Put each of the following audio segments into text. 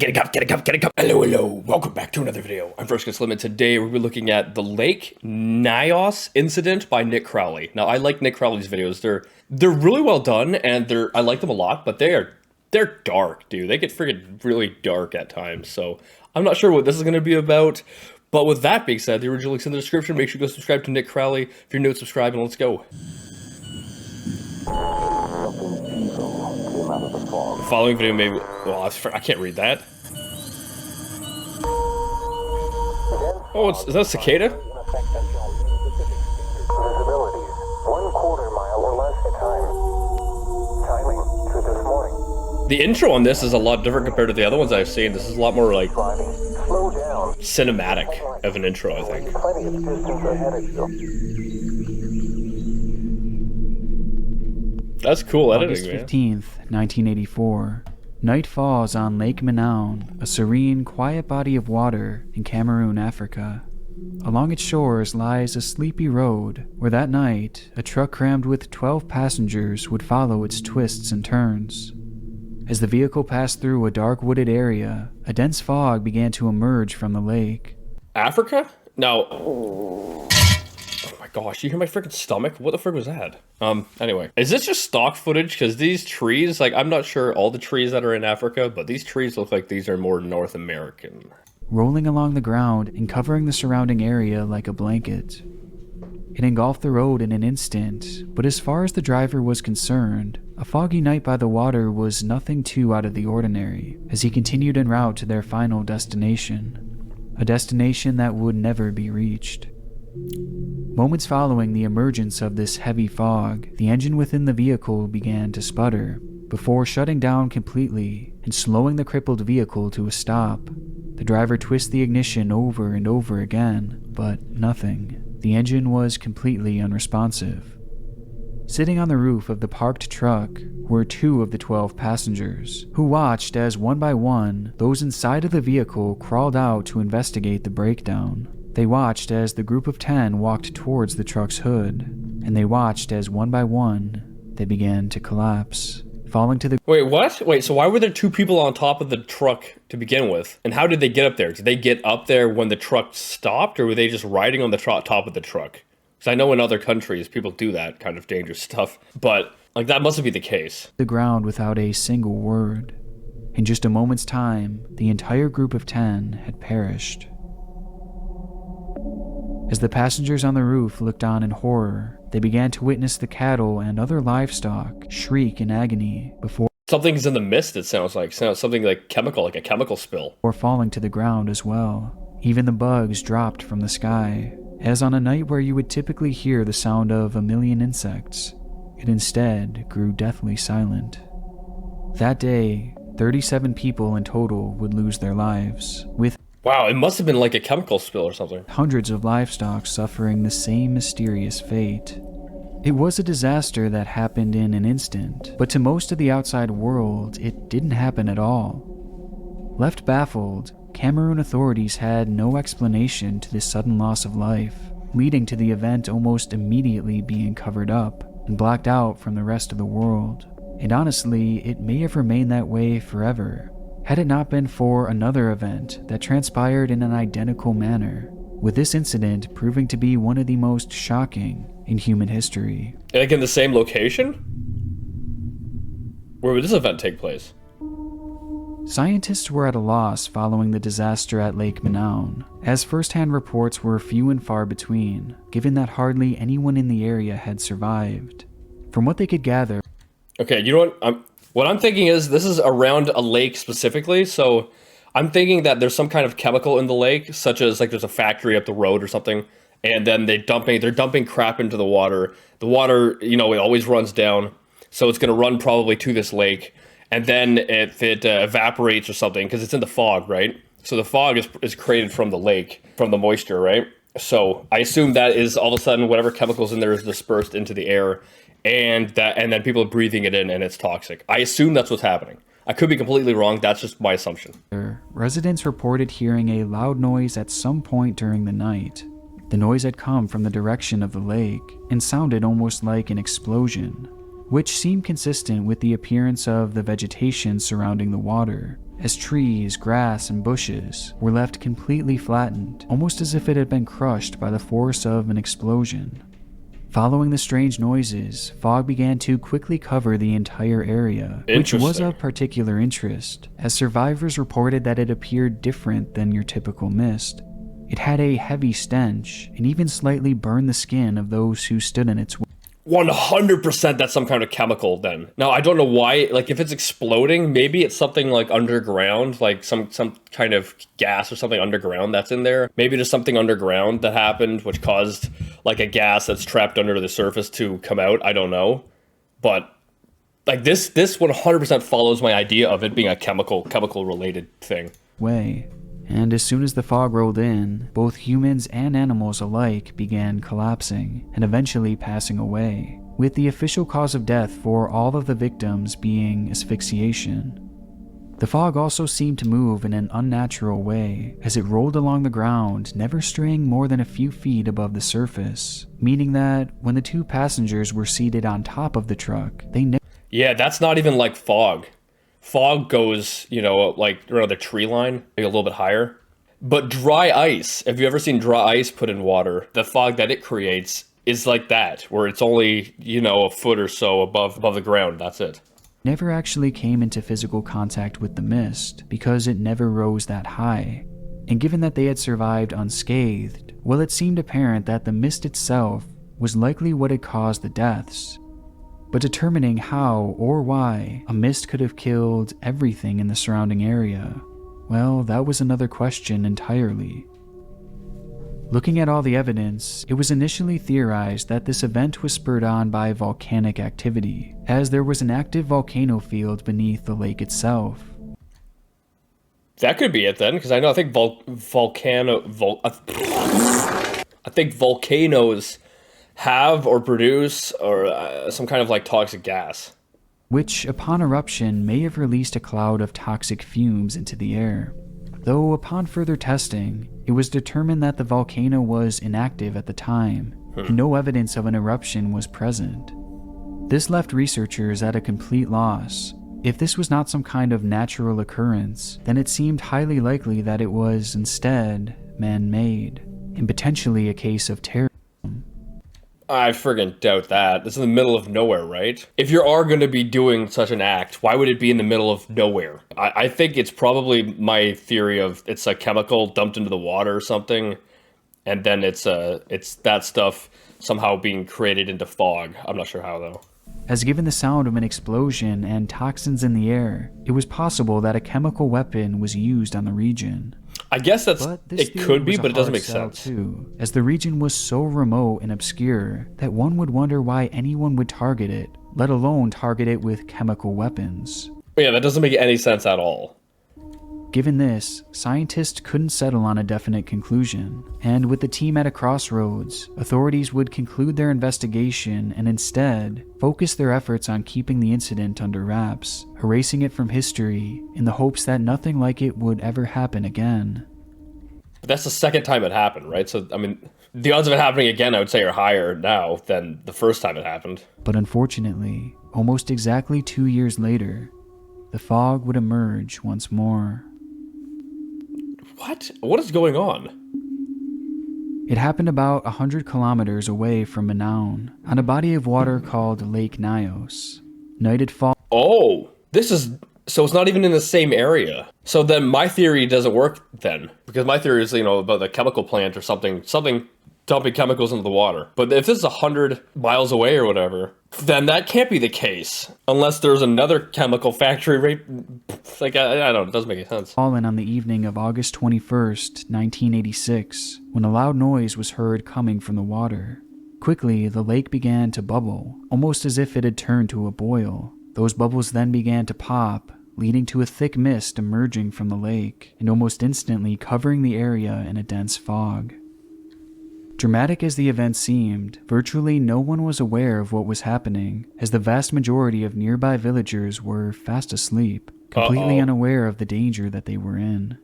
Get a cup, get a cup, get a cup. Hello, hello. Welcome back to another video. I'm First Slim, and today we'll be looking at the Lake Nyos incident by Nick Crowley. Now, I like Nick Crowley's videos. They're really well done, and I like them a lot, but they're dark, dude. They get freaking really dark at times, so I'm not sure what this is going to be about. But with that being said, the original link's in the description. Make sure you go subscribe to Nick Crowley. If you're new, subscribe, and let's go. The following video may... Well, I can't read that. Oh, is that a cicada? Visibility 1/4 mile or less at time. Timing to this morning. The intro on this is a lot different compared to the other ones I've seen. This is a lot more like Slow down. cinematic of an intro, I think. Plenty of distance ahead of you. That's cool editing, August man. 15th, 1984. Night falls on Lake Manaon, a serene, quiet body of water in Cameroon, Africa. Along its shores lies a sleepy road where that night a truck crammed with 12 passengers would follow its twists and turns. As the vehicle passed through a dark wooded area, a dense fog began to emerge from the lake. Africa? No. Oh my gosh, you hear my freaking stomach? What the frick was that? Anyway. Is this just stock footage? Because these trees, like, I'm not sure all the trees that are in Africa, but these trees look like these are more North American. Rolling along the ground and covering the surrounding area like a blanket. It engulfed the road in an instant, but as far as the driver was concerned, a foggy night by the water was nothing too out of the ordinary as he continued en route to their final destination, a destination that would never be reached. Moments following the emergence of this heavy fog, the engine within the vehicle began to sputter, before shutting down completely and slowing the crippled vehicle to a stop. The driver twisted the ignition over and over again, but nothing. The engine was completely unresponsive. Sitting on the roof of the parked truck were 2 of the 12 passengers, who watched as one by one those inside of the vehicle crawled out to investigate the breakdown. They watched as the group of 10 walked towards the truck's hood, and they watched as one by one they began to collapse, falling to the... Wait, what? Wait, so why were there 2 people on top of the truck to begin with? And how did they get up there? Did they get up there when the truck stopped, or were they just riding on the top of the truck? Because I know in other countries people do that kind of dangerous stuff, but like that mustn't be the case. The ground without a single word. In just a moment's time, the entire group of 10 had perished. As the passengers on the roof looked on in horror, they began to witness the cattle and other livestock shriek in agony before Something's in the mist, it sounds like. Sounds something like chemical, like a chemical spill. falling to the ground as well. Even the bugs dropped from the sky, as on a night where you would typically hear the sound of a million insects. It instead grew deathly silent. That day, 37 people in total would lose their lives, with Wow, it must have been like a chemical spill or something. hundreds of livestock suffering the same mysterious fate. It was a disaster that happened in an instant, but to most of the outside world, it didn't happen at all. Left baffled, Cameroon authorities had no explanation to this sudden loss of life, leading to the event almost immediately being covered up and blacked out from the rest of the world. And honestly, it may have remained that way forever, had it not been for another event that transpired in an identical manner, with this incident proving to be one of the most shocking in human history. Like in the same location? Where would this event take place? Scientists were at a loss following the disaster at Lake Manaon, as first-hand reports were few and far between, given that hardly anyone in the area had survived. From what they could gather, Okay, you know what I'm thinking is this is around a lake specifically, so I'm thinking that there's some kind of chemical in the lake, such as like there's a factory up the road or something, and then they're dumping crap into the water. The water, you know, it always runs down, so it's going to run probably to this lake, and then if it evaporates or something, because it's in the fog, right? So the fog is created from the lake, from the moisture, right? So I assume that is all of a sudden whatever chemicals in there is dispersed into the air, and then people are breathing it in and it's toxic. I assume that's what's happening. I could be completely wrong. That's just my assumption. residents reported hearing a loud noise at some point during the night. The noise had come from the direction of the lake and sounded almost like an explosion, which seemed consistent with the appearance of the vegetation surrounding the water, as trees, grass, and bushes were left completely flattened, almost as if it had been crushed by the force of an explosion. Following the strange noises, fog began to quickly cover the entire area, which was of particular interest, as survivors reported that it appeared different than your typical mist. It had a heavy stench, and even slightly burned the skin of those who stood in its way. 100% that's some kind of chemical then. Now, I don't know why, like if it's exploding, maybe it's something like underground, like some kind of gas or something underground that's in there. Maybe there's something underground that happened which caused like a gas that's trapped under the surface to come out. I don't know. But like this 100% follows my idea of it being a chemical related thing. And as soon as the fog rolled in, both humans and animals alike began collapsing and eventually passing away, with the official cause of death for all of the victims being asphyxiation. The fog also seemed to move in an unnatural way as it rolled along the ground, never straying more than a few feet above the surface, meaning that when the two passengers were seated on top of the truck, Yeah, that's not even like fog. Fog goes, like around the tree line, maybe a little bit higher. But dry ice, have you ever seen dry ice put in water? The fog that it creates is like that, where it's only, a foot or so above the ground. That's it. never actually came into physical contact with the mist because it never rose that high. And given that they had survived unscathed, well, it seemed apparent that the mist itself was likely what had caused the deaths. But determining how or why a mist could have killed everything in the surrounding area, well, that was another question entirely. Looking at all the evidence, it was initially theorized that this event was spurred on by volcanic activity, as there was an active volcano field beneath the lake itself. That could be it then, because I think I think volcanoes have or produce or some kind of like toxic gas, which upon eruption may have released a cloud of toxic fumes into the air. Though upon further testing, it was determined that the volcano was inactive at the time, and no evidence of an eruption was present. This left researchers at a complete loss. If this was not some kind of natural occurrence, then it seemed highly likely that it was instead man-made, and potentially a case of terrorism. I friggin' doubt that. It's in the middle of nowhere, right? If you are going to be doing such an act, why would it be in the middle of nowhere? I think it's probably my theory of it's a chemical dumped into the water or something, and then it's that stuff somehow being created into fog. I'm not sure how, though. As given the sound of an explosion and toxins in the air, it was possible that a chemical weapon was used on the region. I guess it could be, but it doesn't make sense. Too, as the region was so remote and obscure that one would wonder why anyone would target it, let alone target it with chemical weapons. Yeah, that doesn't make any sense at all. Given this, scientists couldn't settle on a definite conclusion, and with the team at a crossroads, authorities would conclude their investigation and instead focus their efforts on keeping the incident under wraps, erasing it from history in the hopes that nothing like it would ever happen again. But that's the second time it happened, right? So, I mean, the odds of it happening again, I would say, are higher now than the first time it happened. But unfortunately, almost exactly 2 years later, the fog would emerge once more. What? What is going on? It happened about 100 kilometers away from Manaus, on a body of water called Lake Nyos. Night had fallen. Oh, so it's not even in the same area. So then my theory doesn't work then, because my theory is, about the chemical plant or something dumping chemicals into the water. But if this is 100 miles away or whatever, then that can't be the case unless there's another chemical factory right. Like, I don't know, it doesn't make any sense. Fallen on the evening of August 21st, 1986, when a loud noise was heard coming from the water. Quickly, the lake began to bubble, almost as if it had turned to a boil. Those bubbles then began to pop, leading to a thick mist emerging from the lake, and almost instantly covering the area in a dense fog. Dramatic as the event seemed, virtually no one was aware of what was happening, as the vast majority of nearby villagers were fast asleep, completely unaware of the danger that they were in.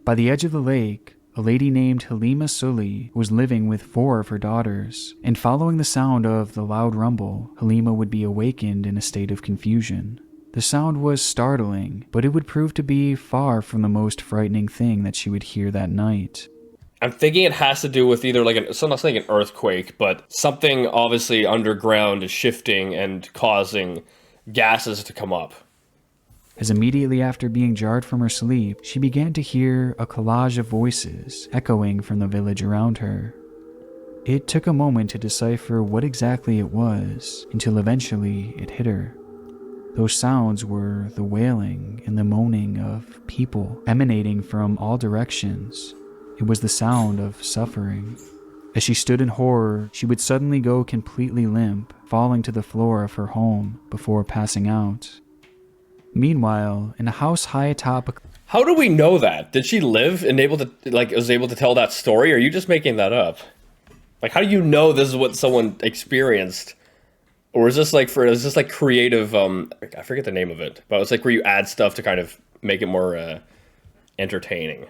By the edge of the lake, a lady named Halima Sully was living with 4 of her daughters, and following the sound of the loud rumble, Halima would be awakened in a state of confusion. The sound was startling, but it would prove to be far from the most frightening thing that she would hear that night. I'm thinking it has to do with either so I'm not saying an earthquake, but something obviously underground is shifting and causing gases to come up. As immediately after being jarred from her sleep, she began to hear a collage of voices echoing from the village around her. It took a moment to decipher what exactly it was, until eventually it hit her. Those sounds were the wailing and the moaning of people emanating from all directions. It was the sound of suffering. As she stood in horror, she would suddenly go completely limp, falling to the floor of her home before passing out. Meanwhile, in a house high atop How do we know that? Did she live and was able to tell that story, or are you just making that up? Like, how do you know this is what someone experienced? Or is this creative, I forget the name of it, but it's like where you add stuff to kind of make it more entertaining.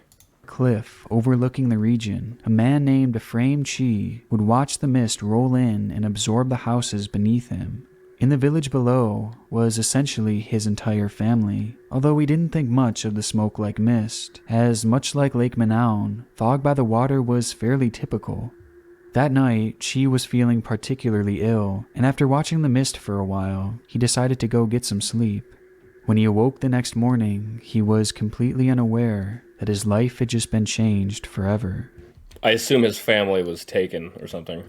cliff overlooking the region, a man named Ephraim Chi would watch the mist roll in and absorb the houses beneath him. In the village below was essentially his entire family, although he didn't think much of the smoke-like mist, as much like Lake Manaun, fog by the water was fairly typical. That night, Chi was feeling particularly ill, and after watching the mist for a while, he decided to go get some sleep. When he awoke the next morning, he was completely unaware that his life had just been changed forever. I assume his family was taken or something.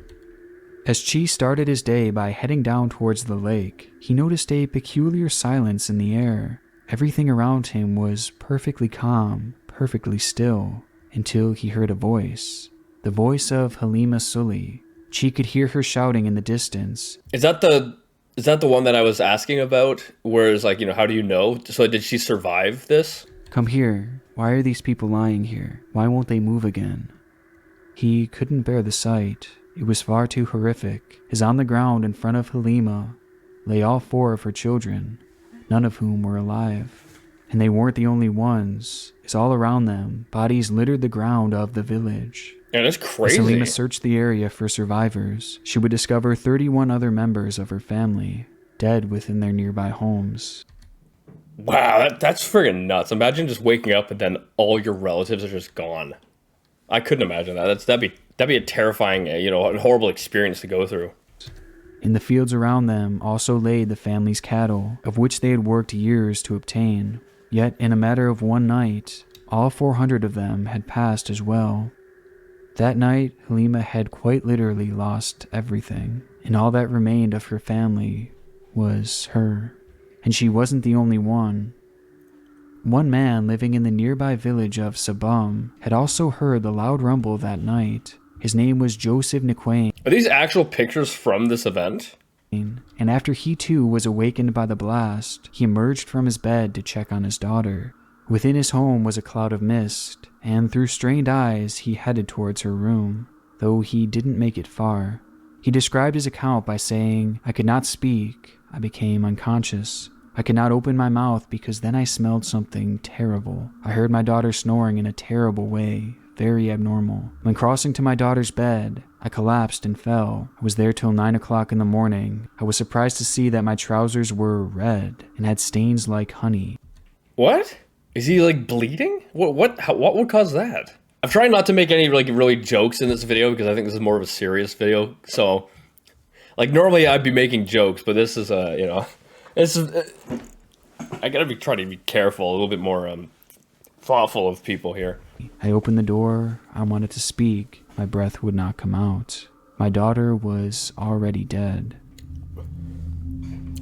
As Chi started his day by heading down towards the lake, he noticed a peculiar silence in the air. Everything around him was perfectly calm, perfectly still, until he heard a voice. The voice of Halima Sully. Chi could hear her shouting in the distance. Is that the one that I was asking about? Where it's like, how do you know? So did she survive this? Come here. Why are these people lying here? Why won't they move again? He couldn't bear the sight. It was far too horrific, as on the ground in front of Halima lay all 4 of her children, none of whom were alive. And they weren't the only ones, as all around them, bodies littered the ground of the village. Yeah, that's crazy. As Halima searched the area for survivors, she would discover 31 other members of her family, dead within their nearby homes. Wow, that's friggin' nuts. Imagine just waking up and then all your relatives are just gone. I couldn't imagine that. That'd be a terrifying, and horrible experience to go through. In the fields around them also lay the family's cattle, of which they had worked years to obtain. Yet, in a matter of one night, all 400 of them had passed as well. That night, Halima had quite literally lost everything, and all that remained of her family was her. And she wasn't the only one. One man living in the nearby village of Sabum had also heard the loud rumble that night. His name was Joseph Nikwain. Are these actual pictures from this event? And after he too was awakened by the blast, he emerged from his bed to check on his daughter. Within his home was a cloud of mist, and through strained eyes he headed towards her room, though he didn't make it far. He described his account by saying, "I could not speak. I became unconscious. I could not open my mouth because then I smelled something terrible. I heard my daughter snoring in a terrible way, very abnormal. When crossing to my daughter's bed, I collapsed and fell. I was there till 9 o'clock in the morning. I was surprised to see that my trousers were red and had stains like honey." What? Is he bleeding? What would cause that? I'm trying not to make any really jokes in this video because I think this is more of a serious video. So, normally I'd be making jokes, but this is this is I gotta try to be careful, a little bit more thoughtful of people here. I opened the door. I wanted to speak. My breath would not come out. My daughter was already dead.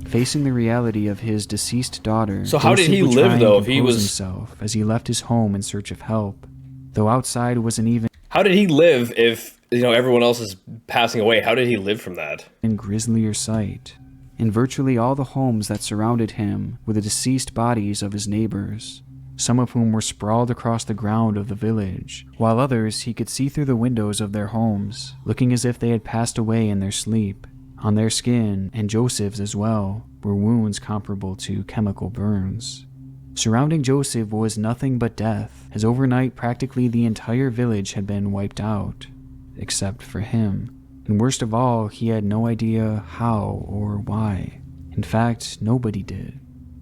Facing the reality of his deceased daughter, so how did Joseph he would try live and though if he compose was himself as he left his home in search of help, though outside was an even How did he live if everyone else is passing away? How did he live from that? grislier sight? In virtually all the homes that surrounded him were the deceased bodies of his neighbors, some of whom were sprawled across the ground of the village, while others he could see through the windows of their homes, looking as if they had passed away in their sleep. On their skin, and Joseph's as well, were wounds comparable to chemical burns. Surrounding Joseph was nothing but death, as overnight practically the entire village had been wiped out, except for him. And worst of all, he had no idea how or why. In fact, nobody did.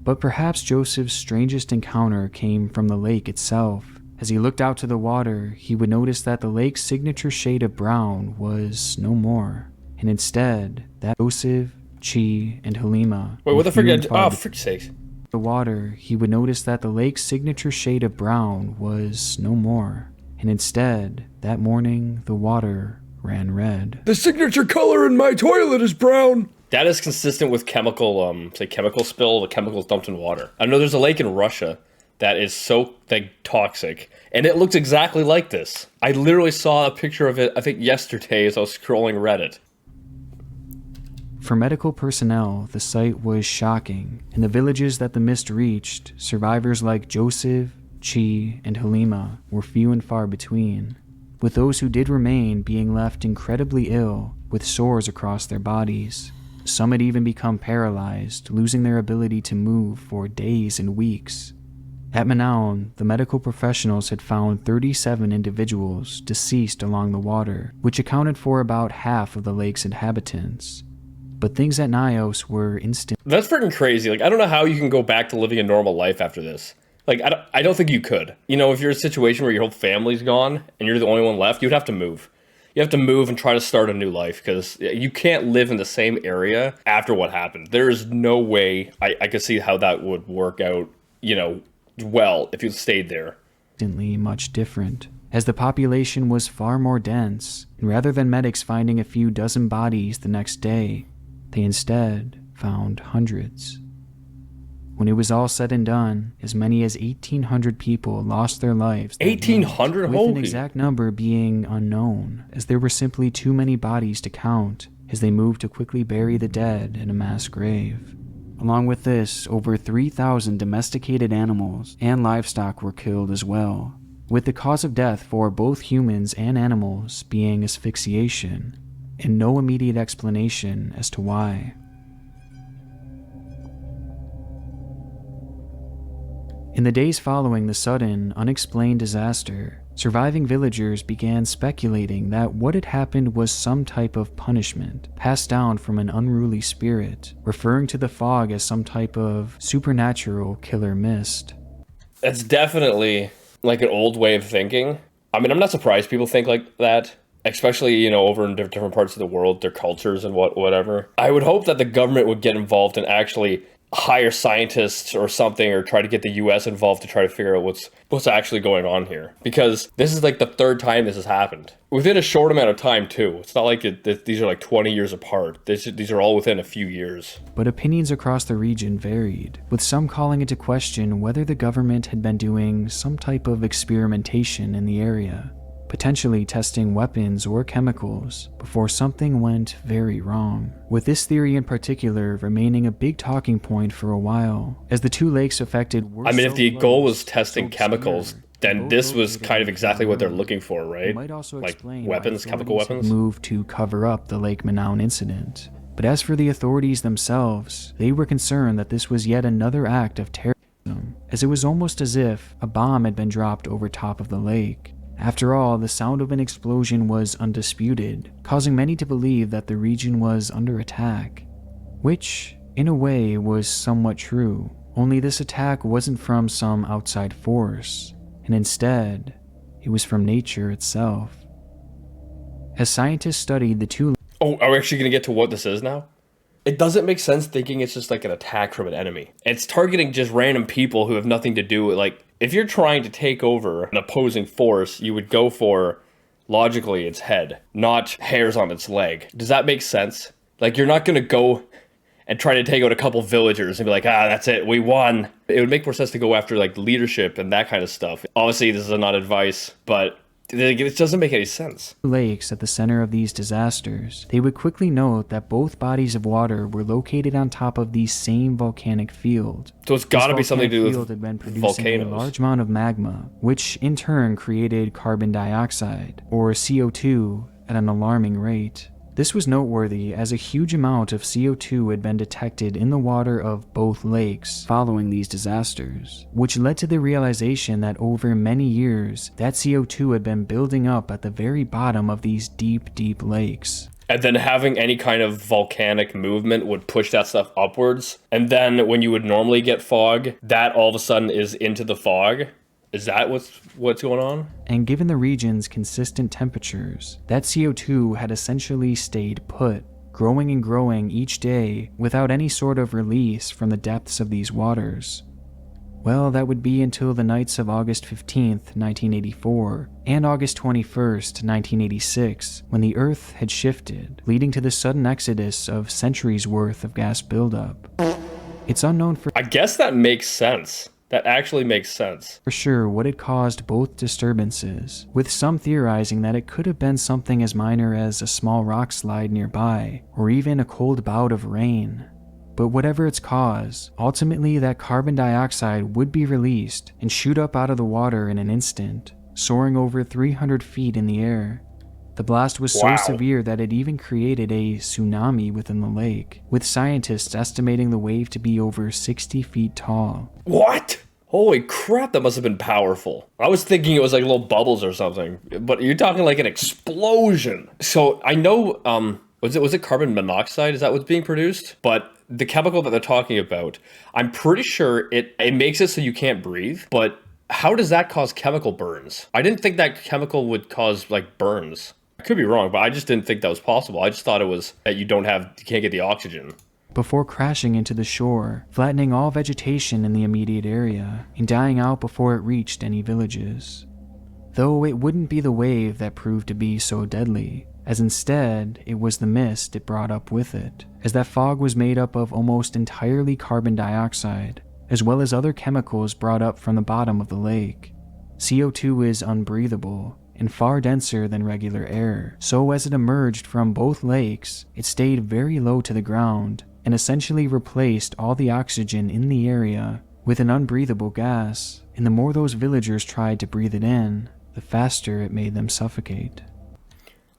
But perhaps Joseph's strangest encounter came from the lake itself. As he looked out to the water, he would notice that the lake's signature shade of brown was no more, and instead, that Joseph, Chi, and Halima. Wait, what the frick? Oh, frick's sake. The water, he would notice that the lake's signature shade of brown was no more, and instead, that morning, the water ran red. The signature color in my toilet is brown. That is consistent with chemical, chemical spill, the chemicals dumped in water. I know there's a lake in Russia that is so, toxic, and it looks exactly like this. I literally saw a picture of it, I think yesterday as I was scrolling Reddit. For medical personnel, the sight was shocking. In the villages that the mist reached, survivors like Joseph, Chi, and Halima were few and far between, with those who did remain being left incredibly ill with sores across their bodies. Some had even become paralyzed, losing their ability to move for days and weeks. At Manaon, the medical professionals had found 37 individuals deceased along the water, which accounted for about half of the lake's inhabitants. But things at Nyos were instant. That's freaking crazy. I don't know how you can go back to living a normal life after this. I don't think you could. You know, if you're in a situation where your whole family's gone and you're the only one left, you'd have to move. You have to move and try to start a new life because you can't live in the same area after what happened. There is no way I could see how that would work out, well, if you stayed there. Instantly much different, as the population was far more dense, and rather than medics finding a few dozen bodies the next day, they instead found hundreds. When it was all said and done, as many as 1,800 people lost their lives. 1,800? With an exact number being unknown, as there were simply too many bodies to count, as they moved to quickly bury the dead in a mass grave. Along with this, over 3,000 domesticated animals and livestock were killed as well, with the cause of death for both humans and animals being asphyxiation, and no immediate explanation as to why. In the days following the sudden, unexplained disaster, surviving villagers began speculating that what had happened was some type of punishment passed down from an unruly spirit, referring to the fog as some type of supernatural killer mist. That's definitely an old way of thinking. I mean, I'm not surprised people think like that, especially, over in different parts of the world, their cultures and whatever. I would hope that the government would get involved and actually hire scientists or something, or try to get the US involved to try to figure out what's actually going on here. Because this is the third time this has happened. Within a short amount of time, too. It's not like these are 20 years apart. These are all within a few years. But opinions across the region varied, with some calling into question whether the government had been doing some type of experimentation in the area, potentially testing weapons or chemicals before something went very wrong. With this theory in particular remaining a big talking point for a while, as the two lakes affected were if the goal was testing chemicals, then this was kind of exactly what they're looking for, right? Might also explain weapons, chemical weapons? Moved to cover up the Lake Manaon incident. But as for the authorities themselves, they were concerned that this was yet another act of terrorism, as it was almost as if a bomb had been dropped over top of the lake. After all, the sound of an explosion was undisputed, causing many to believe that the region was under attack. Which, in a way, was somewhat true, only this attack wasn't from some outside force, and instead, it was from nature itself. As scientists studied the two... Oh, are we actually going to get to what this is now? It doesn't make sense thinking it's just an attack from an enemy. It's targeting just random people who have nothing to do with, if you're trying to take over an opposing force, you would go for, logically, its head, not hairs on its leg. Does that make sense? You're not going to go and try to take out a couple villagers and be like, that's it, we won. It would make more sense to go after, leadership and that kind of stuff. Obviously, this is not advice, but it doesn't make any sense. Lakes at the center of these disasters, they would quickly note that both bodies of water were located on top of the same volcanic field. So it's got to be something to do with had been producing volcanoes. A large amount of magma, which in turn created carbon dioxide, or CO2, at an alarming rate. This was noteworthy as a huge amount of CO2 had been detected in the water of both lakes following these disasters, which led to the realization that over many years, that CO2 had been building up at the very bottom of these deep, deep lakes. And then having any kind of volcanic movement would push that stuff upwards. And then when you would normally get fog, that all of a sudden is into the fog. Is that what's going on? And given the region's consistent temperatures, that CO2 had essentially stayed put, growing and growing each day without any sort of release from the depths of these waters. Well, that would be until the nights of August 15th, 1984, and August 21st, 1986, when the Earth had shifted, leading to the sudden exodus of centuries' worth of gas buildup. It's unknown I guess that makes sense. That actually makes sense. for sure what had caused both disturbances, with some theorizing that it could have been something as minor as a small rock slide nearby, or even a cold bout of rain. But whatever its cause, ultimately that carbon dioxide would be released and shoot up out of the water in an instant, soaring over 300 feet in the air. The blast was so Wow. severe that it even created a tsunami within the lake, with scientists estimating the wave to be over 60 feet tall. What? Holy crap, that must have been powerful. I was thinking it was like little bubbles or something, but you're talking like an explosion. So I know, was it carbon monoxide? Is that what's being produced? But the chemical that they're talking about, I'm pretty sure it makes it so you can't breathe, but how does that cause chemical burns? I didn't think that chemical would cause like burns. I could be wrong, but I just didn't think that was possible. I just thought it was that you can't get the oxygen. Before crashing into the shore, flattening all vegetation in the immediate area, and dying out before it reached any villages. Though it wouldn't be the wave that proved to be so deadly, as instead it was the mist it brought up with it, as that fog was made up of almost entirely carbon dioxide, as well as other chemicals brought up from the bottom of the lake. CO2 is unbreathable, and far denser than regular air, so as it emerged from both lakes, it stayed very low to the ground, and essentially replaced all the oxygen in the area with an unbreathable gas, and the more those villagers tried to breathe it in, the faster it made them suffocate.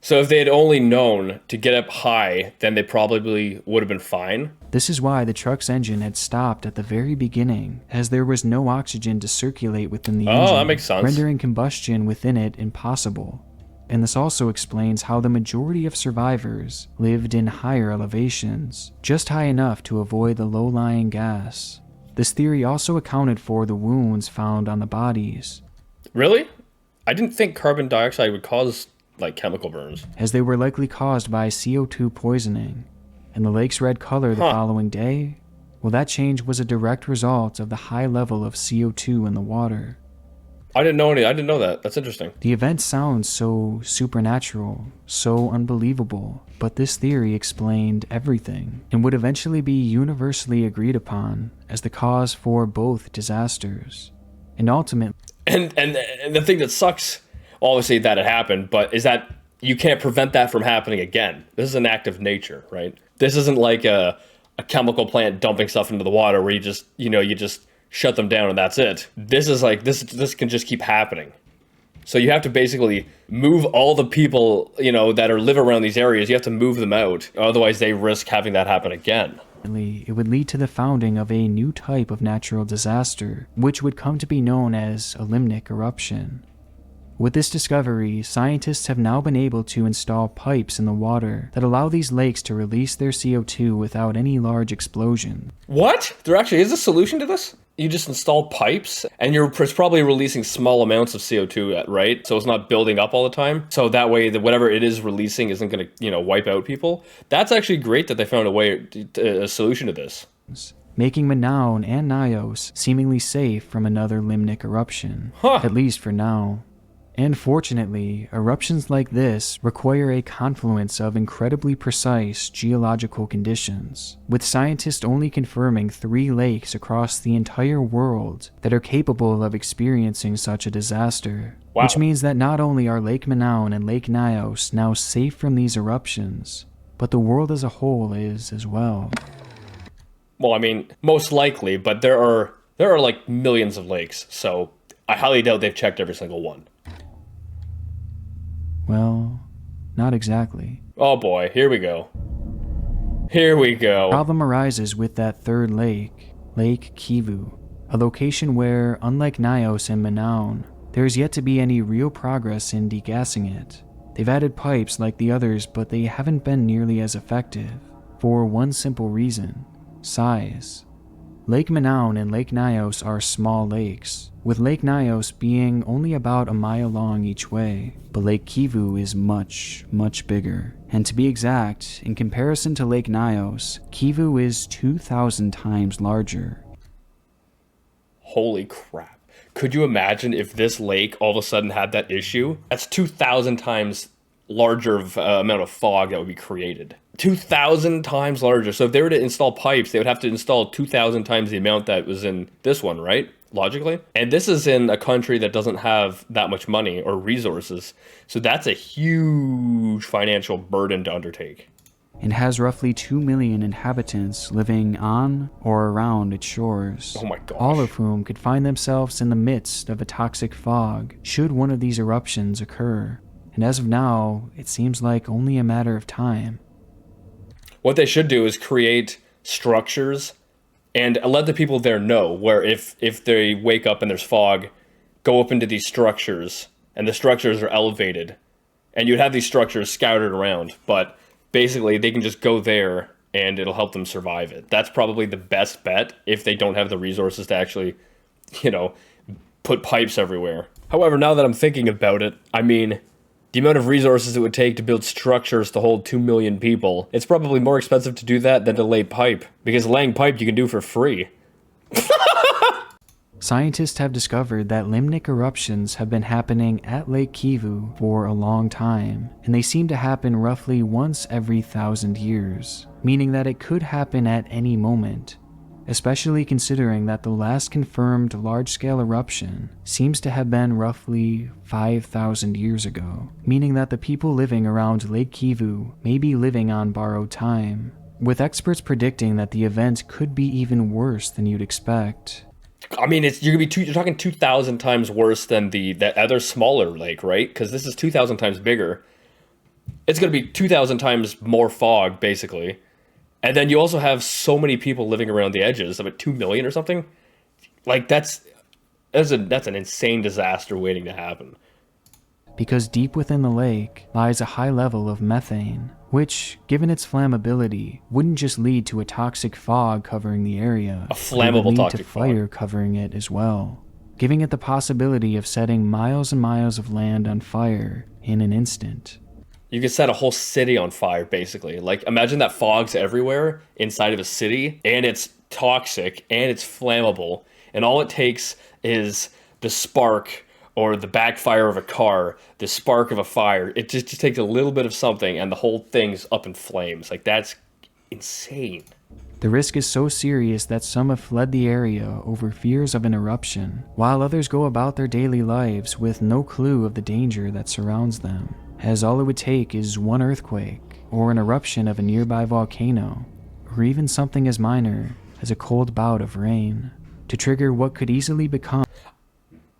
So if they had only known to get up high, then they probably would have been fine. This is why the truck's engine had stopped at the very beginning, as there was no oxygen to circulate within the engine, that makes sense. rendering combustion within it impossible. And this also explains how the majority of survivors lived in higher elevations, just high enough to avoid the low-lying gas. This theory also accounted for the wounds found on the bodies, Really? I didn't think carbon dioxide would cause like chemical burns. as they were likely caused by CO2 poisoning. And the lake's red color the following day? Well, that change was a direct result of the high level of CO2 in the water. I didn't know that. That's interesting. The event sounds so supernatural, so unbelievable, but this theory explained everything and would eventually be universally agreed upon as the cause for both disasters. And ultimately, And the thing that sucks, obviously that it happened, but is that you can't prevent that from happening again. This is an act of nature, right? This isn't like a chemical plant dumping stuff into the water where you just shut them down and that's it. This is like this can just keep happening. So you have to basically move all the people, that live around these areas. You have to move them out. Otherwise they risk having that happen again. it would lead to the founding of a new type of natural disaster, which would come to be known as a limnic eruption. With this discovery, scientists have now been able to install pipes in the water that allow these lakes to release their CO2 without any large explosion. What? There actually is a solution to this? You just install pipes and it's probably releasing small amounts of CO2, right? So it's not building up all the time. So that way, whatever it is releasing isn't going to, wipe out people. That's actually great that they found a solution to this. Making Manaus and Nyos seemingly safe from another limnic eruption, Huh. at least for now. And fortunately, eruptions like this require a confluence of incredibly precise geological conditions, with scientists only confirming 3 lakes across the entire world that are capable of experiencing such a disaster. Wow. Which means that not only are Lake Manaus and Lake Nyos now safe from these eruptions, but the world as a whole is as well. Well, I mean, most likely, but there are like millions of lakes, so I highly doubt they've checked every single one. Well, not exactly. Oh boy, here we go. Here we go. Problem arises with that third lake, Lake Kivu, a location where, unlike Nyos and Manaus, there is yet to be any real progress in degassing it. They've added pipes like the others, but they haven't been nearly as effective, for one simple reason: size. Lake Manaun and Lake Nyos are small lakes, with Lake Nyos being only about a mile long each way, but Lake Kivu is much, much bigger. And to be exact, in comparison to Lake Nyos, Kivu is 2,000 times larger. Holy crap. Could you imagine if this lake all of a sudden had that issue? That's 2,000 times larger amount of fog that would be created. 2,000 times larger. So if they were to install pipes, they would have to install 2,000 times the amount that was in this one, right? Logically. And this is in a country that doesn't have that much money or resources. So that's a huge financial burden to undertake. It has roughly 2 million inhabitants living on or around its shores. Oh my gosh. All of whom could find themselves in the midst of a toxic fog should one of these eruptions occur. And as of now, it seems like only a matter of time. What they should do is create structures and let the people there know where if they wake up and there's fog, go up into these structures, and the structures are elevated. And you'd have these structures scattered around, but basically they can just go there and it'll help them survive it. That's probably the best bet if they don't have the resources to actually, put pipes everywhere. However, now that I'm thinking about it, I mean, the amount of resources it would take to build structures to hold 2 million people, it's probably more expensive to do that than to lay pipe. Because laying pipe you can do for free. Scientists have discovered that limnic eruptions have been happening at Lake Kivu for a long time, and they seem to happen roughly once every 1,000 years, meaning that it could happen at any moment, especially considering that the last confirmed large-scale eruption seems to have been roughly 5,000 years ago, meaning that the people living around Lake Kivu may be living on borrowed time, with experts predicting that the event could be even worse than you'd expect. I mean, you're talking 2,000 times worse than that other smaller lake, right? Because this is 2,000 times bigger. It's going to be 2,000 times more fog, basically. And then you also have so many people living around the edges, about 2 million or something. Like, that's an insane disaster waiting to happen. Because deep within the lake lies a high level of methane, which, given its flammability, wouldn't just lead to a toxic fog covering the area, A flammable toxic to fire fog. covering it as well, giving it the possibility of setting miles and miles of land on fire in an instant. You could set a whole city on fire, basically. Like, imagine that fog's everywhere inside of a city, and it's toxic, and it's flammable, and all it takes is the spark or the backfire of a car, the spark of a fire. It just takes a little bit of something, and the whole thing's up in flames. Like, that's insane. The risk is so serious that some have fled the area over fears of an eruption, while others go about their daily lives with no clue of the danger that surrounds them, as all it would take is one earthquake, or an eruption of a nearby volcano, or even something as minor as a cold bout of rain, to trigger what could easily become.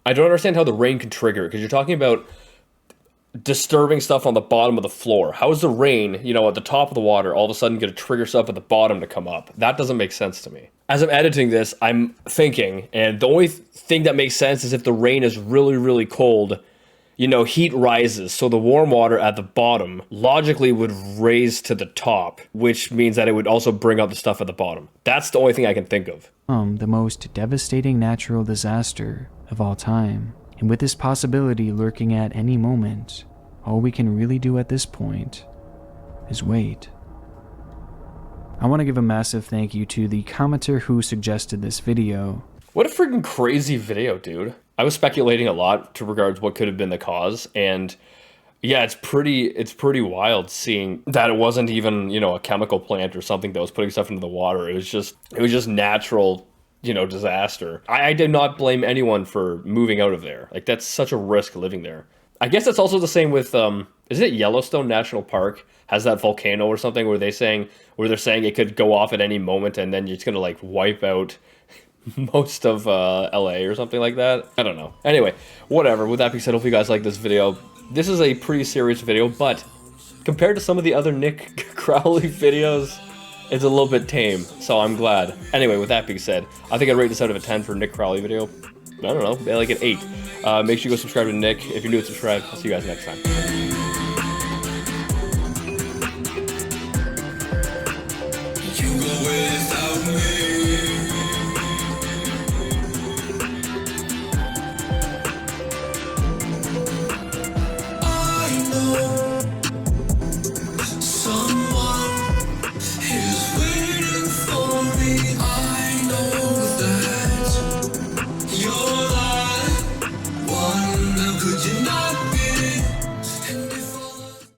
I don't understand how the rain can trigger, because you're talking about disturbing stuff on the bottom of the floor. How is the rain, at the top of the water, all of a sudden going to trigger stuff at the bottom to come up? That doesn't make sense to me. As I'm editing this, I'm thinking, and the only thing that makes sense is if the rain is really, really cold, heat rises, so the warm water at the bottom logically would raise to the top, which means that it would also bring up the stuff at the bottom. That's the only thing I can think of. The most devastating natural disaster of all time. And with this possibility lurking at any moment, all we can really do at this point is wait. I want to give a massive thank you to the commenter who suggested this video. What a freaking crazy video, dude. I was speculating a lot to regards what could have been the cause, and yeah, it's pretty wild seeing that it wasn't even, a chemical plant or something that was putting stuff into the water. It was just natural, disaster. I did not blame anyone for moving out of there. Like, that's such a risk living there. I guess that's also the same with, is it Yellowstone National Park has that volcano or something where they're saying it could go off at any moment and then it's gonna wipe out most of LA or something like that. I don't know. Anyway, whatever. With that being said, hope you guys like this video. This is a pretty serious video, but compared to some of the other Nick Crowley videos, it's a little bit tame, so I'm glad. Anyway, with that being said, I think I'd rate this out of a 10 for Nick Crowley video. I don't know, like an 8. Make sure you go subscribe to Nick. If you're new, subscribe. I'll see you guys next time.